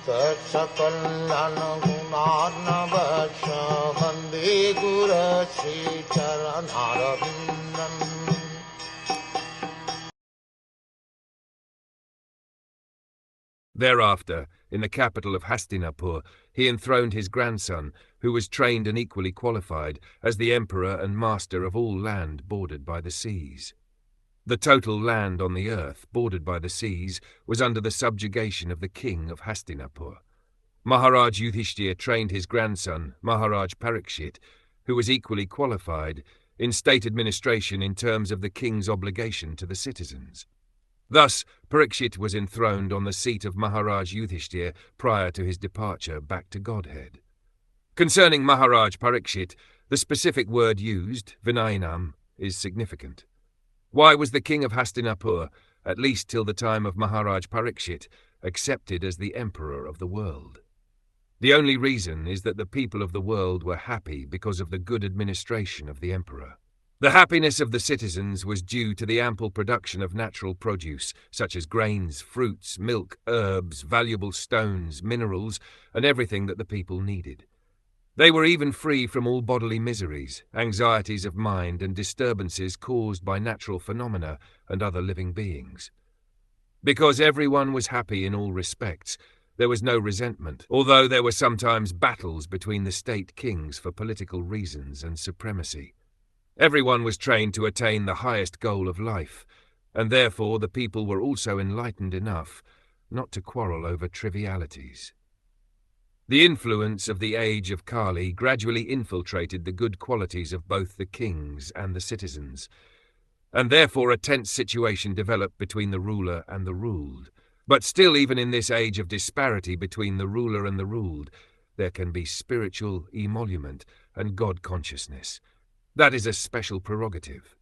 Sakal Gunar Bande Gura Sri Charanaravindan. Thereafter, in the capital of Hastinapur, he enthroned his grandson, who was trained and equally qualified, as the emperor and master of all land bordered by the seas. The total land on the earth, bordered by the seas, was under the subjugation of the king of Hastinapur. Maharaj Yudhishthir trained his grandson, Maharaj Parikshit, who was equally qualified, in state administration in terms of the king's obligation to the citizens. Thus, Parikshit was enthroned on the seat of Maharaj Yudhishthir prior to his departure back to Godhead. Concerning Maharaj Parikshit, the specific word used, Vinayanam, is significant. Why was the king of Hastinapur, at least till the time of Maharaj Parikshit, accepted as the emperor of the world? The only reason is that the people of the world were happy because of the good administration of the emperor. The happiness of the citizens was due to the ample production of natural produce, such as grains, fruits, milk, herbs, valuable stones, minerals, and everything that the people needed. They were even free from all bodily miseries, anxieties of mind, and disturbances caused by natural phenomena and other living beings. Because everyone was happy in all respects, there was no resentment, although there were sometimes battles between the state kings for political reasons and supremacy. Everyone was trained to attain the highest goal of life, and therefore the people were also enlightened enough not to quarrel over trivialities. The influence of the age of Kali gradually infiltrated the good qualities of both the kings and the citizens, and therefore a tense situation developed between the ruler and the ruled. But still, even in this age of disparity between the ruler and the ruled, there can be spiritual emolument and God consciousness. That is a special prerogative.